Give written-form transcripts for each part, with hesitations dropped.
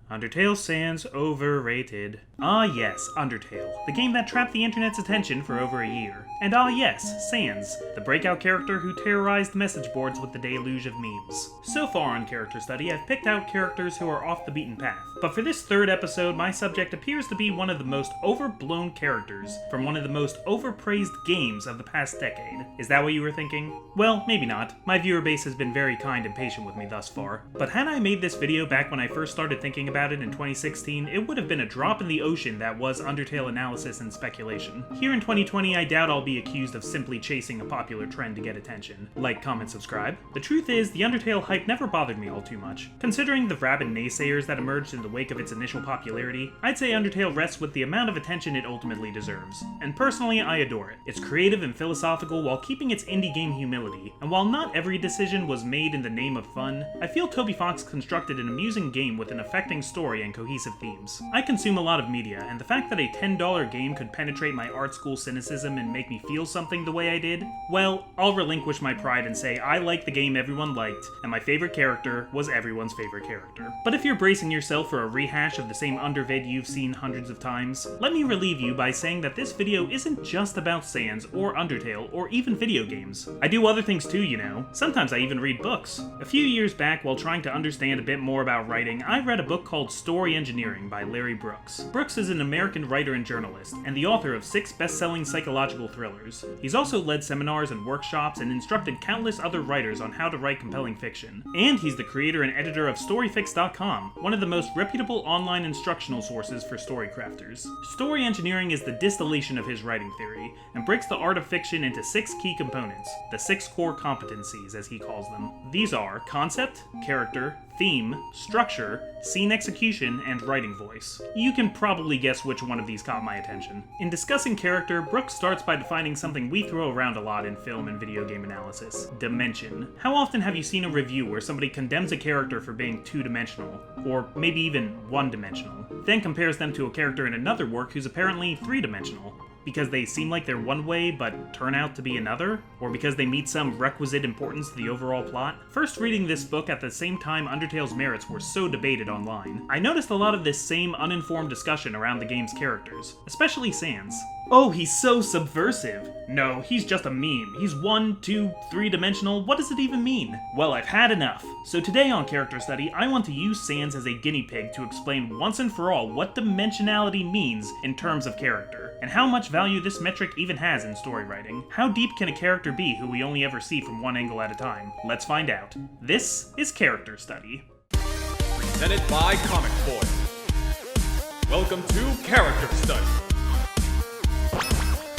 Undertale sans overrated. Ah yes, Undertale, the game that trapped the internet's attention for over a year. And ah yes, Sans, the breakout character who terrorized message boards with the deluge of memes. So far on Character Study, I've picked out characters who are off the beaten path. But for this third episode, my subject appears to be one of the most overblown characters from one of the most overpraised games of the past decade. Is that what you were thinking? Well, maybe not. My viewer base has been very kind and patient with me thus far. But had I made this video back when I first started thinking about it in 2016, it would have been a drop in the ocean that was Undertale analysis and speculation. Here in 2020, I doubt I'll be accused of simply chasing a popular trend to get attention. Like, comment, subscribe. The truth is, the Undertale hype never bothered me all too much. Considering the rabid naysayers that emerged in the wake of its initial popularity, I'd say Undertale rests with the amount of attention it ultimately deserves. And personally, I adore it. It's creative and philosophical while keeping its indie game humility, and while not every decision was made in the name of fun, I feel Toby Fox constructed an amusing game with an affecting story and cohesive themes. I consume a lot of media, and the fact that a $10 game could penetrate my art school cynicism and make me feel something the way I did, well, I'll relinquish my pride and say I like the game everyone liked, and my favorite character was everyone's favorite character. But if you're bracing yourself for a rehash of the same undervid you've seen hundreds of times, let me relieve you by saying that this video isn't just about Sans or Undertale or even video games. I do other things too, you know. Sometimes I even read books. A few years back, while trying to understand a bit more about writing, I read a book called Story Engineering by Larry Brooks. Brooks is an American writer and journalist, and the author of 6 best-selling psychological thrillers. He's also led seminars and workshops and instructed countless other writers on how to write compelling fiction. And he's the creator and editor of StoryFix.com, one of the most reputable online instructional sources for story crafters. Story Engineering is the distillation of his writing theory, and breaks the art of fiction into 6 key components, the 6 core competencies as he calls them. These are concept, character, theme, structure, scene execution, and writing voice. You can probably guess which one of these caught my attention. In discussing character, Brooks starts by defining something we throw around a lot in film and video game analysis: dimension. How often have you seen a review where somebody condemns a character for being two-dimensional, or maybe even one-dimensional, then compares them to a character in another work who's apparently three-dimensional? Because they seem like they're one way but turn out to be another? Or because they meet some requisite importance to the overall plot? First reading this book at the same time Undertale's merits were so debated online, I noticed a lot of this same uninformed discussion around the game's characters, especially Sans. Oh, he's so subversive. No, he's just a meme. He's 1, 2, 3-dimensional. What does it even mean? Well, I've had enough. So today on Character Study, I want to use Sans as a guinea pig to explain once and for all what dimensionality means in terms of character, and how much value this metric even has in story writing. How deep can a character be who we only ever see from one angle at a time? Let's find out. This is Character Study. Presented by ComicFoil. Welcome to Character Study.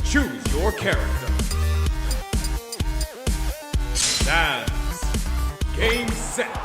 Choose your character. Sans. Game set.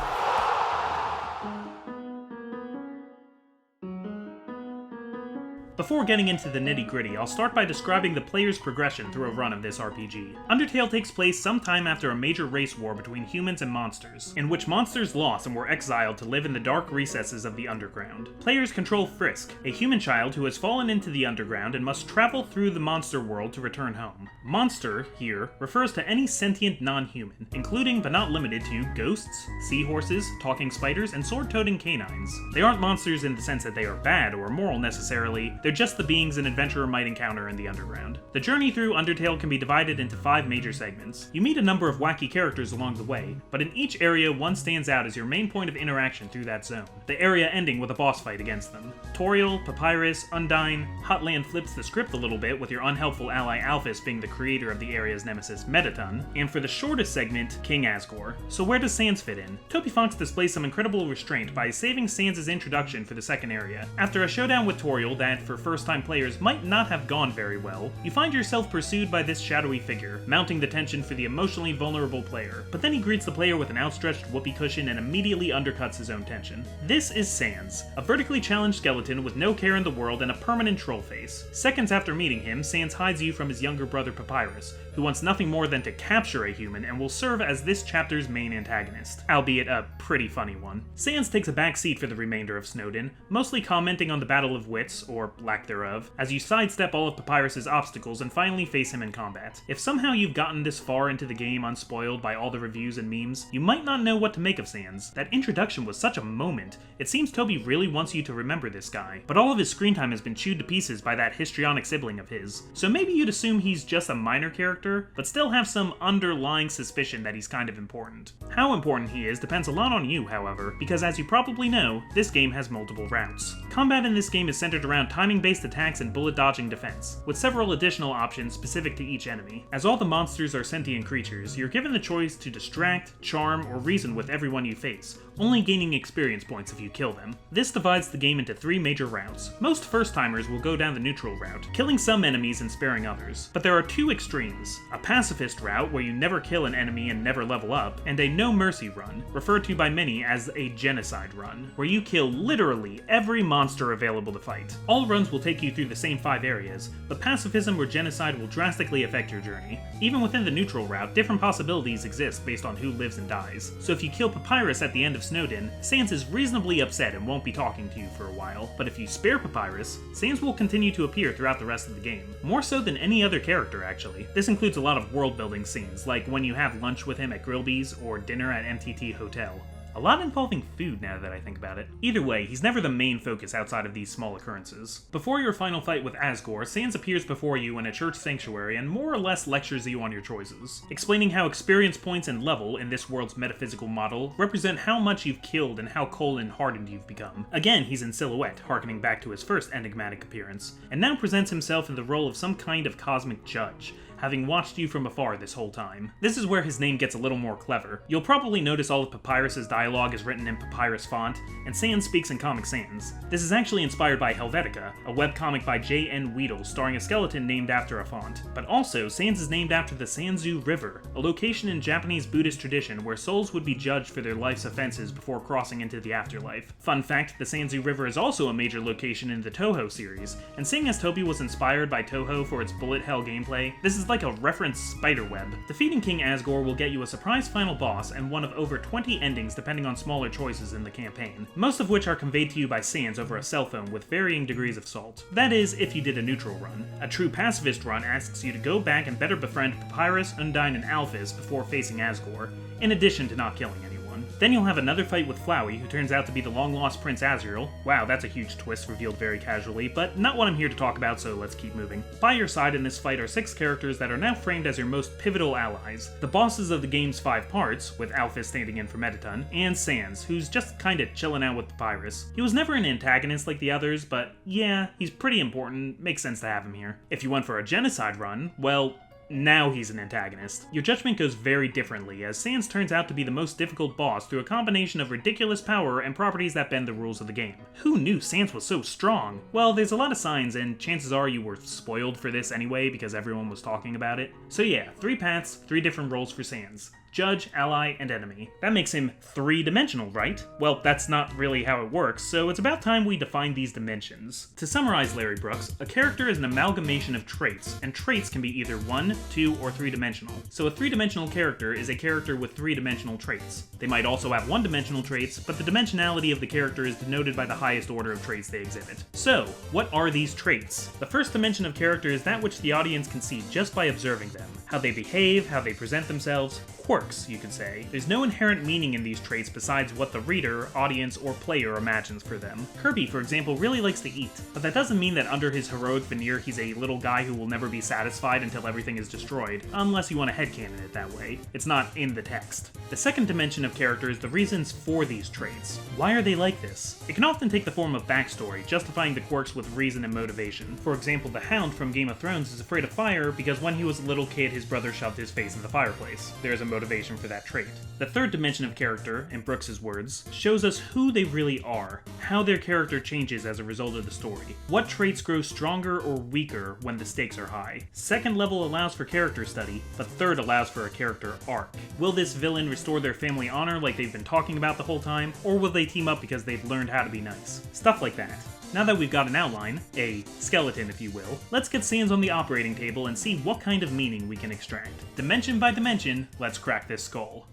Before getting into the nitty-gritty, I'll start by describing the player's progression through a run of this RPG. Undertale takes place sometime after a major race war between humans and monsters, in which monsters lost and were exiled to live in the dark recesses of the underground. Players control Frisk, a human child who has fallen into the underground and must travel through the monster world to return home. Monster, here, refers to any sentient non-human, including but not limited to ghosts, seahorses, talking spiders, and sword-toting canines. They aren't monsters in the sense that they are bad or immoral necessarily, they're just the beings an adventurer might encounter in the underground. The journey through Undertale can be divided into 5 major segments. You meet a number of wacky characters along the way, but in each area one stands out as your main point of interaction through that zone, the area ending with a boss fight against them. Toriel, Papyrus, Undyne, Hotland flips the script a little bit with your unhelpful ally Alphys being the creator of the area's nemesis Mettaton, and for the shortest segment, King Asgore. So where does Sans fit in? Toby Fox displays some incredible restraint by saving Sans' introduction for the second area. After a showdown with Toriel that, for first-time players, might not have gone very well, you find yourself pursued by this shadowy figure, mounting the tension for the emotionally vulnerable player. But then he greets the player with an outstretched whoopee cushion and immediately undercuts his own tension. This is Sans, a vertically challenged skeleton with no care in the world and a permanent troll face. Seconds after meeting him, Sans hides you from his younger brother Papyrus, who wants nothing more than to capture a human and will serve as this chapter's main antagonist, albeit a pretty funny one. Sans takes a back seat for the remainder of Snowdin, mostly commenting on the Battle of Wits, or lack thereof, as you sidestep all of Papyrus's obstacles and finally face him in combat. If somehow you've gotten this far into the game unspoiled by all the reviews and memes, you might not know what to make of Sans. That introduction was such a moment. It seems Toby really wants you to remember this guy, but all of his screen time has been chewed to pieces by that histrionic sibling of his. So maybe you'd assume he's just a minor character, but still have some underlying suspicion that he's kind of important. How important he is depends a lot on you, however, because as you probably know, this game has multiple routes. Combat in this game is centered around timing-based attacks and bullet-dodging defense, with several additional options specific to each enemy. As all the monsters are sentient creatures, you're given the choice to distract, charm, or reason with everyone you face, only gaining experience points if you kill them. This divides the game into 3 major routes. Most first-timers will go down the neutral route, killing some enemies and sparing others. But there are 2 extremes: a pacifist route, where you never kill an enemy and never level up, and a no-mercy run, referred to by many as a genocide run, where you kill literally every monster available to fight. All runs will take you through the same 5 areas, but pacifism or genocide will drastically affect your journey. Even within the neutral route, different possibilities exist based on who lives and dies. So if you kill Papyrus at the end of Snowdin, Sans is reasonably upset and won't be talking to you for a while, but if you spare Papyrus, Sans will continue to appear throughout the rest of the game. More so than any other character, actually. This includes a lot of world-building scenes, like when you have lunch with him at Grillby's or dinner at MTT Hotel. A lot involving food now that I think about it. Either way, he's never the main focus outside of these small occurrences. Before your final fight with Asgore, Sans appears before you in a church sanctuary and more or less lectures you on your choices, explaining how experience points and level in this world's metaphysical model represent how much you've killed and how cold and hardened you've become. Again, he's in silhouette, harkening back to his first enigmatic appearance, and now presents himself in the role of some kind of cosmic judge, having watched you from afar this whole time. This is where his name gets a little more clever. You'll probably notice all of Papyrus's dialogue is written in Papyrus font, and Sans speaks in Comic Sans. This is actually inspired by Helvetica, a webcomic by J.N. Weedle starring a skeleton named after a font. But also, Sans is named after the Sanzu River, a location in Japanese Buddhist tradition where souls would be judged for their life's offenses before crossing into the afterlife. Fun fact, the Sanzu River is also a major location in the Touhou series, and seeing as Toby was inspired by Touhou for its bullet hell gameplay, this is like a reference spiderweb. Defeating King Asgore will get you a surprise final boss and one of over 20 endings depending on smaller choices in the campaign, most of which are conveyed to you by Sans over a cell phone with varying degrees of salt. That is, if you did a neutral run. A true pacifist run asks you to go back and better befriend Papyrus, Undyne, and Alphys before facing Asgore, in addition to not killing anyone. Then you'll have another fight with Flowey, who turns out to be the long-lost Prince Azrael. Wow, that's a huge twist revealed very casually, but not what I'm here to talk about, so let's keep moving. By your side in this fight are 6 characters that are now framed as your most pivotal allies. The bosses of the game's 5 parts, with Alphys standing in for Mettaton, and Sans, who's just kinda chilling out with Papyrus. He was never an antagonist like the others, but yeah, he's pretty important, makes sense to have him here. If you went for a genocide run, well, now he's an antagonist. Your judgment goes very differently, as Sans turns out to be the most difficult boss through a combination of ridiculous power and properties that bend the rules of the game. Who knew Sans was so strong? Well, there's a lot of signs, and chances are you were spoiled for this anyway because everyone was talking about it. So yeah, 3 paths, 3 different roles for Sans. Judge, ally, and enemy. That makes him 3-dimensional, right? Well, that's not really how it works, so it's about time we define these dimensions. To summarize Larry Brooks, a character is an amalgamation of traits, and traits can be either 1, 2, or 3-dimensional. So a 3-dimensional character is a character with 3-dimensional traits. They might also have 1-dimensional traits, but the dimensionality of the character is denoted by the highest order of traits they exhibit. So, what are these traits? The first dimension of character is that which the audience can see just by observing them. How they behave, how they present themselves, quirks, you could say. There's no inherent meaning in these traits besides what the reader, audience, or player imagines for them. Kirby, for example, really likes to eat, but that doesn't mean that under his heroic veneer he's a little guy who will never be satisfied until everything is destroyed, unless you want to headcanon it that way. It's not in the text. The second dimension of character is the reasons for these traits. Why are they like this? It can often take the form of backstory, justifying the quirks with reason and motivation. For example, the Hound from Game of Thrones is afraid of fire because when he was a little kid his brother shoved his face in the fireplace. There's a motivation for that trait. The third dimension of character, in Brooks's words, shows us who they really are, how their character changes as a result of the story, what traits grow stronger or weaker when the stakes are high. Second level allows for character study, but third allows for a character arc. Will this villain restore their family honor like they've been talking about the whole time, or will they team up because they've learned how to be nice? Stuff like that. Now that we've got an outline, a skeleton if you will, let's get Sans on the operating table and see what kind of meaning we can extract. Dimension by dimension, let's crack this skull.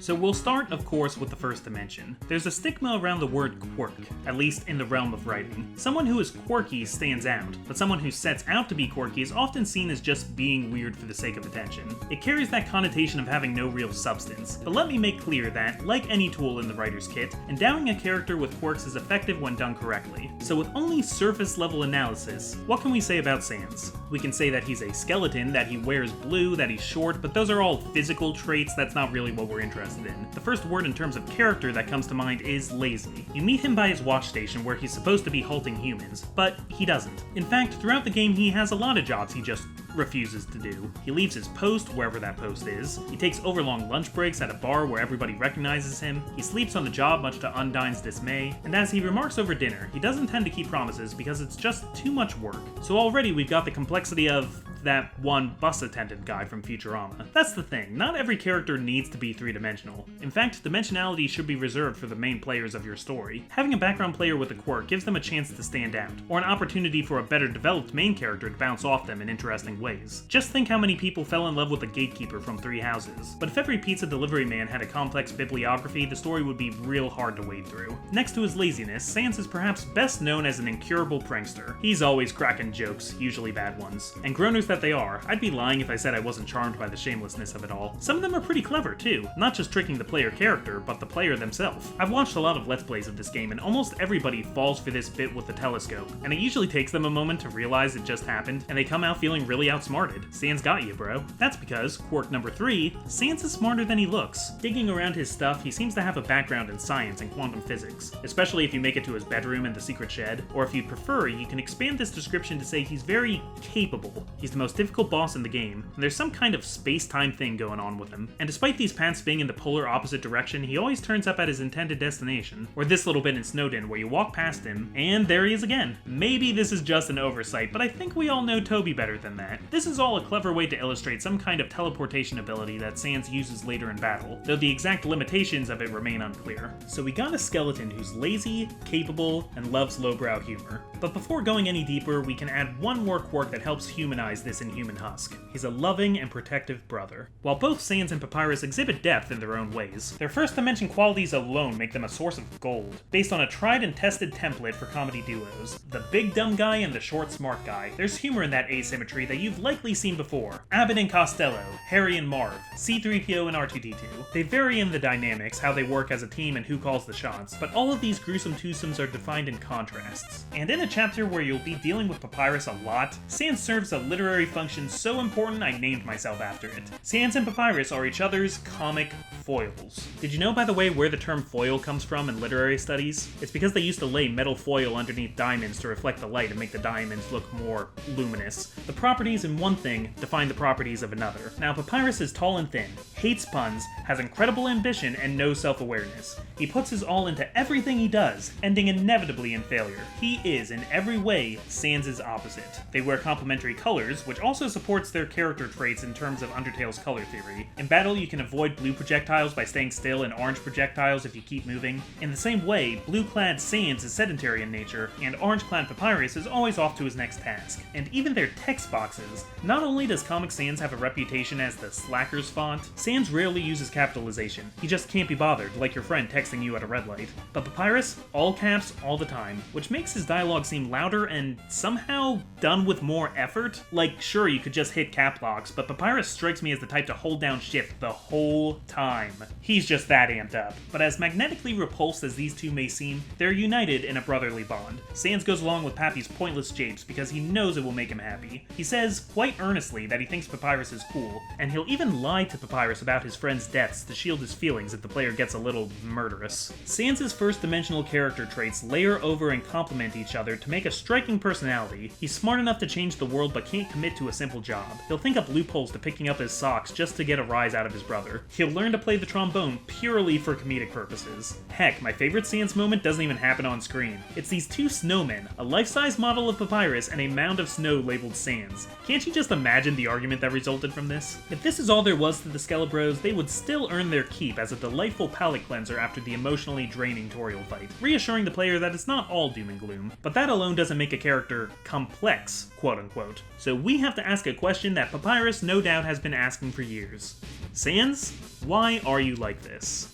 So we'll start, of course, with the first dimension. There's a stigma around the word quirk, at least in the realm of writing. Someone who is quirky stands out, but someone who sets out to be quirky is often seen as just being weird for the sake of attention. It carries that connotation of having no real substance, but let me make clear that, like any tool in the writer's kit, endowing a character with quirks is effective when done correctly. So with only surface-level analysis, what can we say about Sans? We can say that he's a skeleton, that he wears blue, that he's short, but those are all physical traits. That's not really what we're interested in. The first word in terms of character that comes to mind is lazy. You meet him by his watch station where he's supposed to be halting humans, but he doesn't. In fact, throughout the game he has a lot of jobs he just refuses to do. He leaves his post wherever that post is. He takes overlong lunch breaks at a bar where everybody recognizes him. He sleeps on the job much to Undyne's dismay. And as he remarks over dinner, he doesn't tend to keep promises because it's just too much work. So already we've got the complexity of that one bus attendant guy from Futurama. That's the thing, not every character needs to be three-dimensional. In fact, dimensionality should be reserved for the main players of your story. Having a background player with a quirk gives them a chance to stand out, or an opportunity for a better developed main character to bounce off them in interesting ways. Just think how many people fell in love with the gatekeeper from Three Houses. But if every pizza delivery man had a complex bibliography, the story would be real hard to wade through. Next to his laziness, Sans is perhaps best known as an incurable prankster. He's always cracking jokes, usually bad ones. And groaners that they are, I'd be lying if I said I wasn't charmed by the shamelessness of it all. Some of them are pretty clever too, not just tricking the player character, but the player themselves. I've watched a lot of Let's Plays of this game, and almost everybody falls for this bit with the telescope, and it usually takes them a moment to realize it just happened, and they come out feeling really outsmarted. Sans got you, bro. That's because, quirk number 3, Sans is smarter than he looks. Digging around his stuff, he seems to have a background in science and quantum physics, especially if you make it to his bedroom and the secret shed, or if you'd prefer, you can expand this description to say he's very capable. He's the most difficult boss in the game, and there's some kind of space-time thing going on with him. And despite these paths being in the polar opposite direction, he always turns up at his intended destination. Or this little bit in Snowden, where you walk past him, and there he is again. Maybe this is just an oversight, but I think we all know Toby better than that. This is all a clever way to illustrate some kind of teleportation ability that Sans uses later in battle, though the exact limitations of it remain unclear. So we got a skeleton who's lazy, capable, and loves lowbrow humor. But before going any deeper, we can add one more quirk that helps humanize this inhuman husk. He's a loving and protective brother. While both Sans and Papyrus exhibit depth in their own ways, their first dimension qualities alone make them a source of gold, based on a tried and tested template for comedy duos. The big dumb guy and the short smart guy. There's humor in that asymmetry that you've likely seen before. Abbott and Costello, Harry and Marv, C-3PO and R2-D2. They vary in the dynamics, how they work as a team and who calls the shots, but all of these gruesome twosomes are defined in contrasts. And in a chapter where you'll be dealing with Papyrus a lot, Sans serves a literary function so important I named myself after it. Sans and Papyrus are each other's comic foils. Did you know, by the way, where the term foil comes from in literary studies? It's because they used to lay metal foil underneath diamonds to reflect the light and make the diamonds look more luminous. The properties in one thing define the properties of another. Now, Papyrus is tall and thin, hates puns, has incredible ambition, and no self-awareness. He puts his all into everything he does, ending inevitably in failure. He is, in every way, Sans' opposite. They wear complementary colors, which also supports their character traits in terms of Undertale's color theory. In battle, you can avoid blue projectiles by staying still and orange projectiles if you keep moving. In the same way, blue-clad Sans is sedentary in nature, and orange-clad Papyrus is always off to his next task. And even their text boxes. Not only does Comic Sans have a reputation as the slacker's font, Sans rarely uses capitalization. He just can't be bothered, like your friend texting you at a red light. But Papyrus, all caps, all the time, which makes his dialogue seem louder and somehow done with more effort. Like, sure, you could just hit cap locks, but Papyrus strikes me as the type to hold down shift the whole time. He's just that amped up. But as magnetically repulsed as these two may seem, they're united in a brotherly bond. Sans goes along with Pappy's pointless japes because he knows it will make him happy. He says, quite earnestly, that he thinks Papyrus is cool, and he'll even lie to Papyrus about his friend's deaths to shield his feelings if the player gets a little murderous. Sans' first-dimensional character traits layer over and complement each other to make a striking personality. He's smart enough to change the world but can't commit to a simple job. He'll think up loopholes to picking up his socks just to get a rise out of his brother. He'll learn to play the trombone purely for comedic purposes. Heck, my favorite Sans moment doesn't even happen on screen. It's these two snowmen, a life-size model of Papyrus and a mound of snow labeled Sans. Can't you just imagine the argument that resulted from this? If this is all there was to the Skelebros, they would still earn their keep as a delightful palate cleanser after the emotionally draining Toriel fight, reassuring the player that it's not all doom and gloom. But that alone doesn't make a character complex, quote-unquote. So we have to ask a question that Papyrus no doubt has been asking for years. Sans, why are you like this?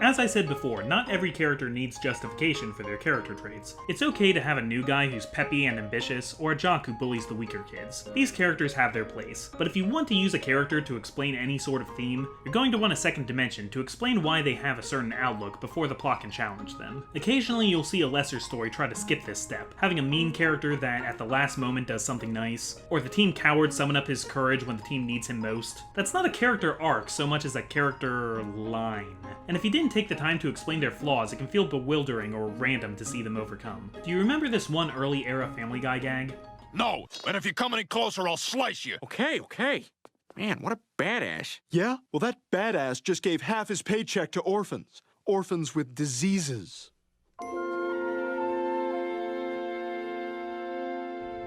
As I said before, not every character needs justification for their character traits. It's okay to have a new guy who's peppy and ambitious, or a jock who bullies the weaker kids. These characters have their place, but if you want to use a character to explain any sort of theme, you're going to want a second dimension to explain why they have a certain outlook before the plot can challenge them. Occasionally you'll see a lesser story try to skip this step, having a mean character that at the last moment does something nice, or the team coward summon up his courage when the team needs him most. That's not a character arc so much as a character line. And if you didn't take the time to explain their flaws, it can feel bewildering or random to see them overcome. Do you remember this one early era Family Guy gag? No, and if you come any closer, I'll slice you. Okay. Man, what a badass. Yeah? Well, that badass just gave half his paycheck to orphans. Orphans with diseases.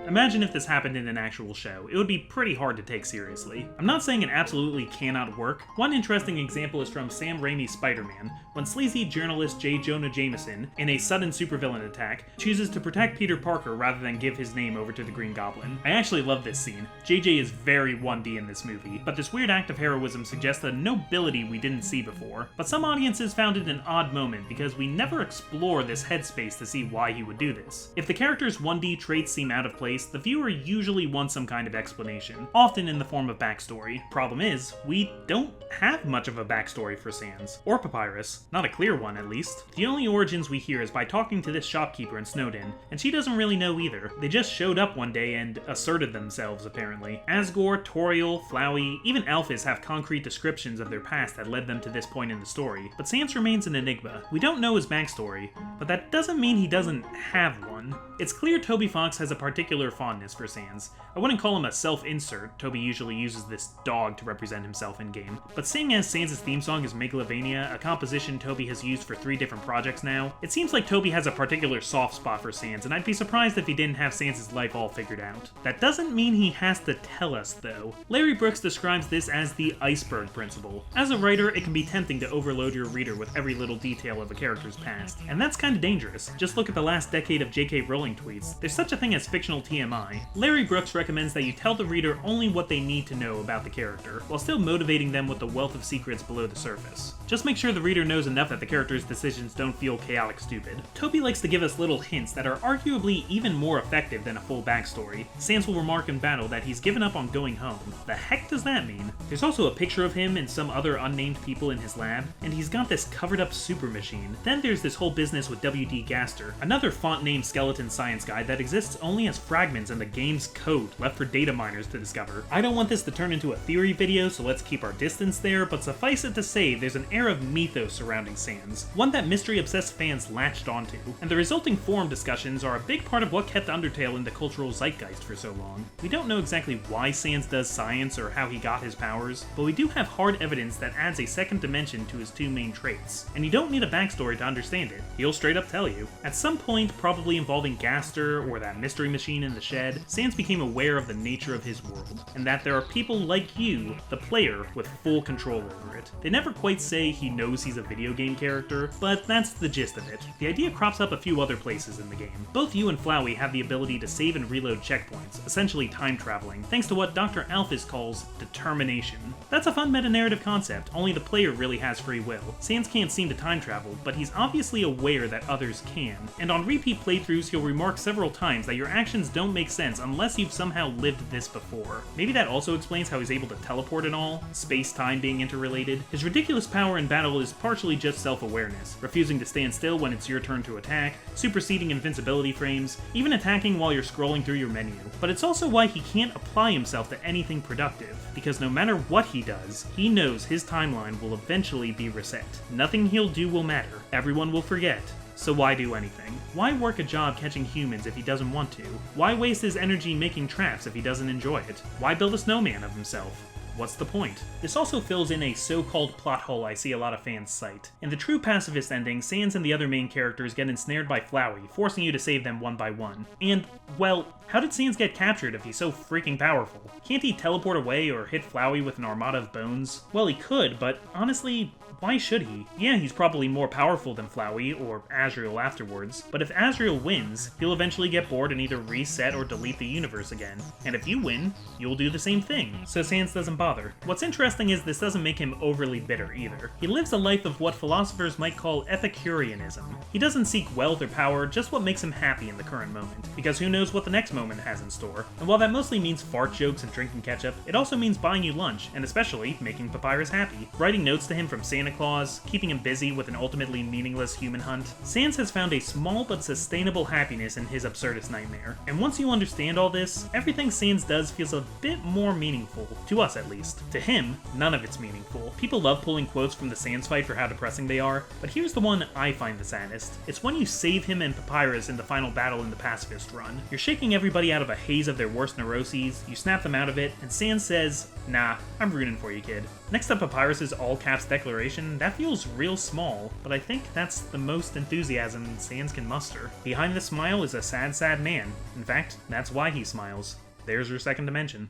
Imagine if this happened in an actual show. It would be pretty hard to take seriously. I'm not saying it absolutely cannot work. One interesting example is from Sam Raimi's Spider-Man, when sleazy journalist J. Jonah Jameson, in a sudden supervillain attack, chooses to protect Peter Parker rather than give his name over to the Green Goblin. I actually love this scene. JJ is very 1D in this movie, but this weird act of heroism suggests a nobility we didn't see before. But some audiences found it an odd moment because we never explore this headspace to see why he would do this. If the character's 1D traits seem out of place, the viewer usually wants some kind of explanation, often in the form of backstory. Problem is, we don't have much of a backstory for Sans, or Papyrus, not a clear one at least. The only origins we hear is by talking to this shopkeeper in Snowdin, and she doesn't really know either. They just showed up one day and asserted themselves, apparently. Asgore, Toriel, Flowey, even Alphys have concrete descriptions of their past that led them to this point in the story, but Sans remains an enigma. We don't know his backstory, but that doesn't mean he doesn't have one. It's clear Toby Fox has a particular fondness for Sans. I wouldn't call him a self-insert. Toby usually uses this dog to represent himself in-game. But seeing as Sans' theme song is Megalovania, a composition Toby has used for 3 different projects now, it seems like Toby has a particular soft spot for Sans, and I'd be surprised if he didn't have Sans' life all figured out. That doesn't mean he has to tell us, though. Larry Brooks describes this as the iceberg principle. As a writer, it can be tempting to overload your reader with every little detail of a character's past, and that's kinda dangerous. Just look at the last decade of J.K. Rowling tweets. There's such a thing as fictional TMI. Larry Brooks recommends that you tell the reader only what they need to know about the character, while still motivating them with the wealth of secrets below the surface. Just make sure the reader knows enough that the character's decisions don't feel chaotic stupid. Toby likes to give us little hints that are arguably even more effective than a full backstory. Sans will remark in battle that he's given up on going home. The heck does that mean? There's also a picture of him and some other unnamed people in his lab, and he's got this covered up super machine. Then there's this whole business with W.D. Gaster, another font-named skeleton science guy that exists only as fragments in the game's code left for data miners to discover. I don't want this to turn into a theory video, so let's keep our distance there, but suffice it to say, there's an air of mythos surrounding Sans, one that mystery-obsessed fans latched onto, and the resulting forum discussions are a big part of what kept Undertale in the cultural zeitgeist for so long. We don't know exactly why Sans does science or how he got his powers, but we do have hard evidence that adds a second dimension to his 2 main traits, and you don't need a backstory to understand it. He'll straight up tell you. At some point, probably involving Gaster or that mystery machine in the shed, Sans became aware of the nature of his world, and that there are people like you, the player, with full control over it. They never quite say he knows he's a video game character, but that's the gist of it. The idea crops up a few other places in the game. Both you and Flowey have the ability to save and reload checkpoints, essentially time traveling, thanks to what Dr. Alphys calls determination. That's a fun meta-narrative concept, only the player really has free will. Sans can't seem to time travel, but he's obviously aware that others can, and on repeat playthroughs he'll remark several times that your actions don't make sense unless you've somehow lived this before. Maybe that also explains how he's able to teleport and all, space-time being interrelated. His ridiculous power in battle is partially just self-awareness, refusing to stand still when it's your turn to attack, superseding invincibility frames, even attacking while you're scrolling through your menu. But it's also why he can't apply himself to anything productive, because no matter what he does, he knows his timeline will eventually be reset. Nothing he'll do will matter, everyone will forget. So why do anything? Why work a job catching humans if he doesn't want to? Why waste his energy making traps if he doesn't enjoy it? Why build a snowman of himself? what's the point? This also fills in a so-called plot hole I see a lot of fans cite. In the true pacifist ending, Sans and the other main characters get ensnared by Flowey, forcing you to save them one by one. And, well, how did Sans get captured if he's so freaking powerful? Can't he teleport away or hit Flowey with an armada of bones? Well, he could, but honestly, why should he? Yeah, he's probably more powerful than Flowey, or Azrael afterwards, but if Azrael wins, he'll eventually get bored and either reset or delete the universe again. And if you win, you'll do the same thing, so Sans doesn't bother. What's interesting is this doesn't make him overly bitter either. He lives a life of what philosophers might call Epicureanism. He doesn't seek wealth or power, just what makes him happy in the current moment, because who knows what the next moment has in store. And while that mostly means fart jokes and drinking ketchup, it also means buying you lunch, and especially making Papyrus happy. Writing notes to him from Santa Claus, keeping him busy with an ultimately meaningless human hunt. Sans has found a small but sustainable happiness in his absurdist nightmare. And once you understand all this, everything Sans does feels a bit more meaningful. To us, at least. To him, none of it's meaningful. People love pulling quotes from the Sans fight for how depressing they are, but here's the one I find the saddest. It's when you save him and Papyrus in the final battle in the pacifist run. You're shaking everybody out of a haze of their worst neuroses, you snap them out of it, and Sans says, "Nah, I'm rooting for you, kid." Next to Papyrus's all-caps declaration, that feels real small, but I think that's the most enthusiasm Sans can muster. Behind the smile is a sad, sad man. In fact, that's why he smiles. There's your second dimension.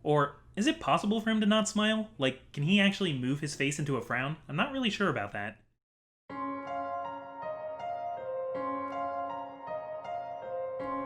Or, is it possible for him to not smile? Like, can he actually move his face into a frown? I'm not really sure about that.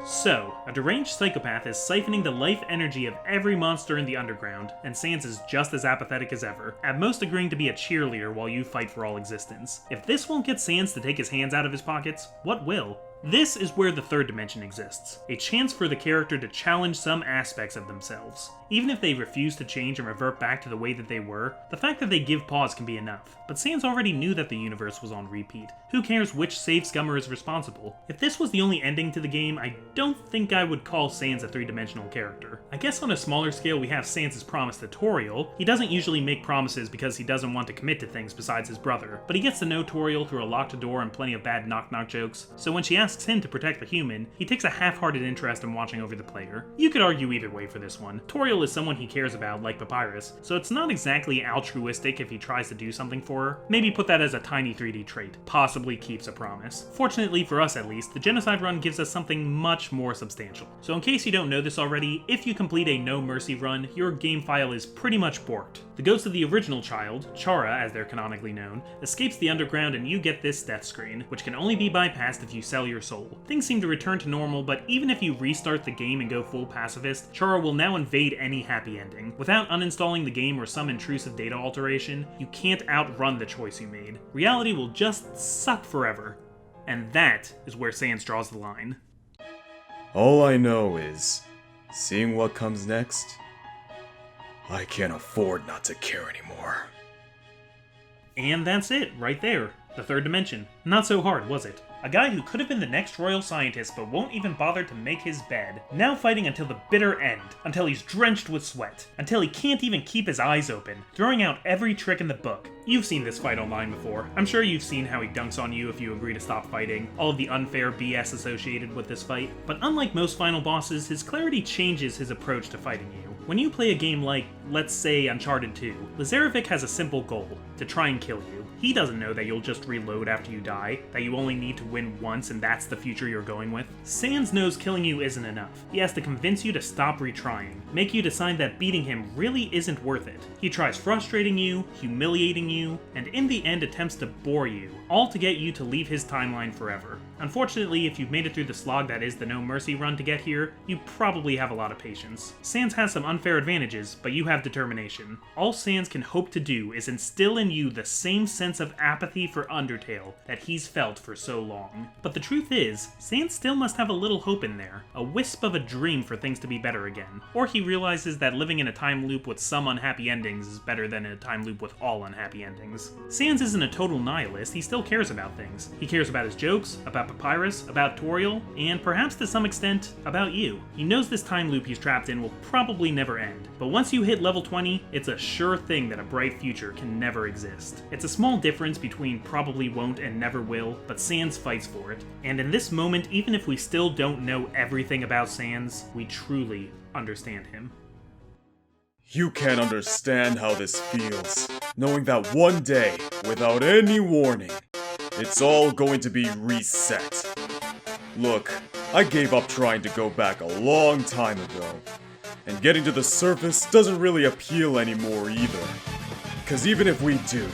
So, a deranged psychopath is siphoning the life energy of every monster in the underground, and Sans is just as apathetic as ever, at most agreeing to be a cheerleader while you fight for all existence. If this won't get Sans to take his hands out of his pockets, what will? This is where the third dimension exists, a chance for the character to challenge some aspects of themselves. Even if they refuse to change and revert back to the way that they were, the fact that they give pause can be enough. But Sans already knew that the universe was on repeat. Who cares which save scummer is responsible? If this was the only ending to the game, I don't think I would call Sans a three-dimensional character. I guess on a smaller scale we have Sans's promise to Toriel. He doesn't usually make promises because he doesn't want to commit to things besides his brother, but he gets to know Toriel through a locked door and plenty of bad knock-knock jokes, so when she asks him to protect the human, he takes a half-hearted interest in watching over the player. You could argue either way for this one. Toriel is someone he cares about, like Papyrus, so it's not exactly altruistic if he tries to do something for her. Maybe put that as a tiny 3D trait. Possibly keeps a promise. Fortunately for us at least, the Genocide run gives us something much more substantial. So in case you don't know this already, if you complete a No Mercy run, your game file is pretty much borked. The ghost of the original child, Chara as they're canonically known, escapes the underground and you get this death screen, which can only be bypassed if you sell your soul. Things seem to return to normal, but even if you restart the game and go full pacifist, Chara will now invade any happy ending. Without uninstalling the game or some intrusive data alteration, you can't outrun the choice you made. Reality will just suck forever. And that is where Sans draws the line. All I know is, seeing what comes next, I can't afford not to care anymore. And that's it, right there. The third dimension. Not so hard, was it? A guy who could have been the next royal scientist but won't even bother to make his bed. Now fighting until the bitter end, until he's drenched with sweat, until he can't even keep his eyes open, throwing out every trick in the book. You've seen this fight online before. I'm sure you've seen how he dunks on you if you agree to stop fighting, all of the unfair BS associated with this fight. But unlike most final bosses, his clarity changes his approach to fighting you. When you play a game like, let's say, Uncharted 2, Lazarevic has a simple goal, to try and kill you. He doesn't know that you'll just reload after you die, that you only need to win once and that's the future you're going with. Sans knows killing you isn't enough. He has to convince you to stop retrying, make you decide that beating him really isn't worth it. He tries frustrating you, humiliating you, and in the end attempts to bore you, all to get you to leave his timeline forever. Unfortunately, if you've made it through the slog that is the No Mercy run to get here, you probably have a lot of patience. Sans has some unfair advantages, but you have determination. All Sans can hope to do is instill in you the same sense of apathy for Undertale that he's felt for so long. But the truth is, Sans still must have a little hope in there, a wisp of a dream for things to be better again. Or he realizes that living in a time loop with some unhappy endings is better than a time loop with all unhappy endings. Sans isn't a total nihilist, he still cares about things. He cares about his jokes, about Papyrus, about Toriel, and perhaps to some extent, about you. He knows this time loop he's trapped in will probably never end, but once you hit level 20, it's a sure thing that a bright future can never exist. It's a small difference between probably won't and never will, but Sans fights for it. And in this moment, even if we still don't know everything about Sans, we truly understand him. You can't understand how this feels, knowing that one day, without any warning, it's all going to be reset. Look, I gave up trying to go back a long time ago, and getting to the surface doesn't really appeal anymore either. 'Cause even if we do,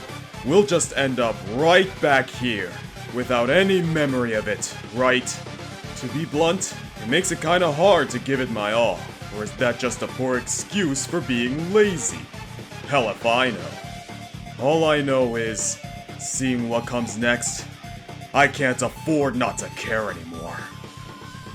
we'll just end up right back here, without any memory of it, right? To be blunt, it makes it kinda hard to give it my all. Or is that just a poor excuse for being lazy? Hell if I know. All I know is, seeing what comes next, I can't afford not to care anymore.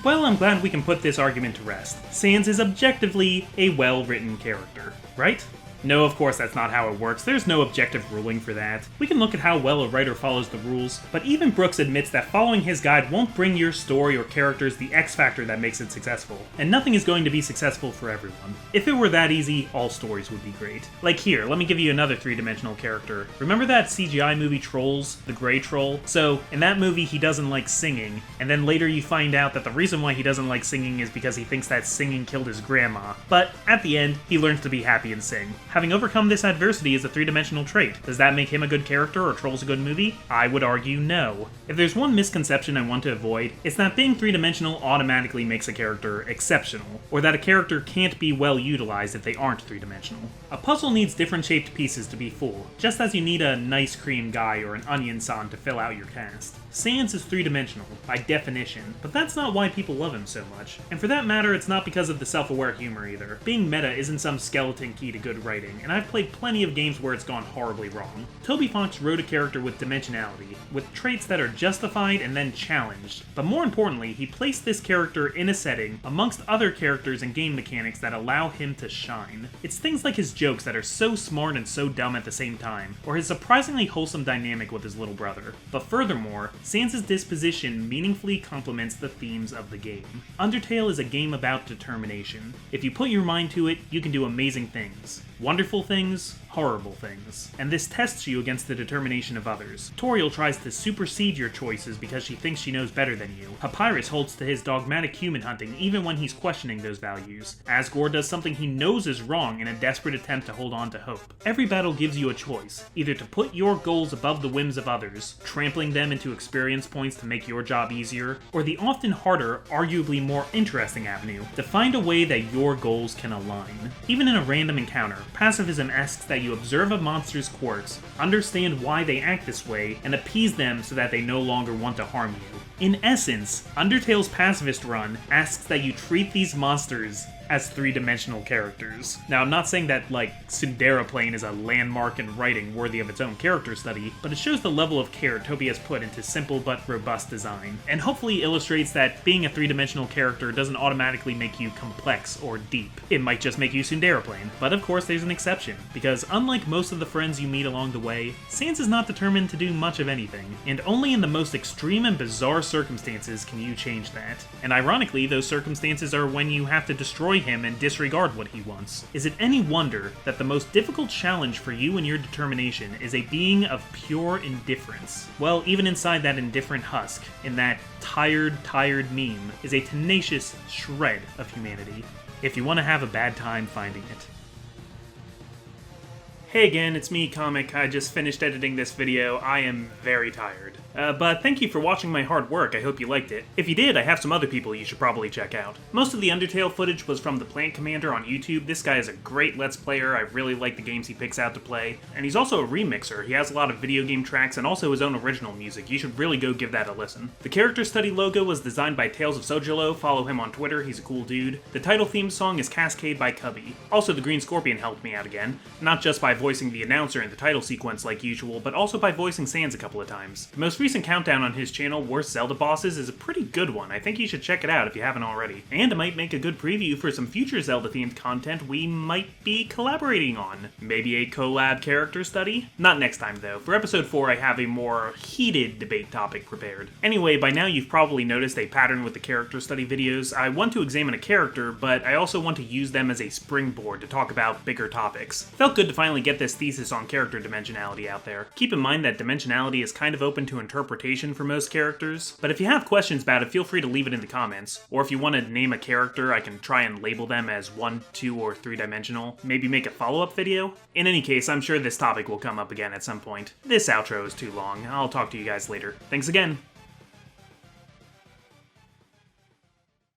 Well, I'm glad we can put this argument to rest. Sans is objectively a well-written character, right? No, of course that's not how it works. There's no objective ruling for that. We can look at how well a writer follows the rules, but even Brooks admits that following his guide won't bring your story or characters the X factor that makes it successful, and nothing is going to be successful for everyone. If it were that easy, all stories would be great. Like here, let me give you another three-dimensional character. Remember that CGI movie Trolls, the Grey Troll? So, in that movie he doesn't like singing, and then later you find out that the reason why he doesn't like singing is because he thinks that singing killed his grandma. But, at the end, he learns to be happy and sing. Having overcome this adversity is a three-dimensional trait. Does that make him a good character or Trolls a good movie? I would argue no. If there's one misconception I want to avoid, it's that being three-dimensional automatically makes a character exceptional, or that a character can't be well utilized if they aren't three-dimensional. A puzzle needs different shaped pieces to be full, just as you need a nice cream guy or an onion san to fill out your cast. Sans is three-dimensional, by definition, but that's not why people love him so much. And for that matter, it's not because of the self-aware humor either. Being meta isn't some skeleton key to good writing, and I've played plenty of games where it's gone horribly wrong. Toby Fox wrote a character with dimensionality, with traits that are justified and then challenged, but more importantly, he placed this character in a setting amongst other characters and game mechanics that allow him to shine. It's things like his jokes that are so smart and so dumb at the same time, or his surprisingly wholesome dynamic with his little brother. But furthermore, Sans' disposition meaningfully complements the themes of the game. Undertale is a game about determination. If you put your mind to it, you can do amazing things. Wonderful things, horrible things. And this tests you against the determination of others. Toriel tries to supersede your choices because she thinks she knows better than you. Papyrus holds to his dogmatic human hunting even when he's questioning those values. Asgore does something he knows is wrong in a desperate attempt to hold on to hope. Every battle gives you a choice, either to put your goals above the whims of others, trampling them into experience points to make your job easier, or the often harder, arguably more interesting avenue, to find a way that your goals can align. Even in a random encounter, pacifism asks that you observe a monster's quirks, understand why they act this way, and appease them so that they no longer want to harm you. In essence, Undertale's pacifist run asks that you treat these monsters as three-dimensional characters. Now, I'm not saying that, like, Tsundere Plane is a landmark in writing worthy of its own character study, but it shows the level of care Toby has put into simple but robust design, and hopefully illustrates that being a three-dimensional character doesn't automatically make you complex or deep. It might just make you Tsundere Plane, but of course there's an exception, because unlike most of the friends you meet along the way, Sans is not determined to do much of anything, and only in the most extreme and bizarre circumstances can you change that. And ironically, those circumstances are when you have to destroy him and disregard what he wants. Is it any wonder that the most difficult challenge for you and your determination is a being of pure indifference? Well, even inside that indifferent husk, in that tired meme, is a tenacious shred of humanity. If you want to have a bad time finding it. Hey again, it's me, Comic. I just finished editing this video. I am very tired. But thank you for watching my hard work. I hope you liked it. If you did, I have some other people you should probably check out. Most of the Undertale footage was from the Plant Commander on YouTube. This guy is a great Let's Player. I really like the games he picks out to play. And he's also a remixer. He has a lot of video game tracks and also his own original music. You should really go give that a listen. The character study logo was designed by Tales of Sojolo. Follow him on Twitter. He's a cool dude. The title theme song is Cascade by Kubbi. Also, the GreenScorpion helped me out again. Not just by voicing the announcer in the title sequence like usual, but also by voicing Sans a couple of times. The most recent countdown on his channel, Worst Zelda Bosses, is a pretty good one. I think you should check it out if you haven't already. And it might make a good preview for some future Zelda-themed content we might be collaborating on. Maybe a collab character study? Not next time, though. For episode 4, I have a more heated debate topic prepared. Anyway, by now you've probably noticed a pattern with the character study videos. I want to examine a character, but I also want to use them as a springboard to talk about bigger topics. Felt good to finally get this thesis on character dimensionality out there. Keep in mind that dimensionality is kind of open to interpretation interpretation for most characters, but if you have questions about it, feel free to leave it in the comments. Or if you want to name a character, I can try and label them as 1, 2, or 3-dimensional. Maybe make a follow-up video? In any case, I'm sure this topic will come up again at some point. This outro is too long. I'll talk to you guys later. Thanks again!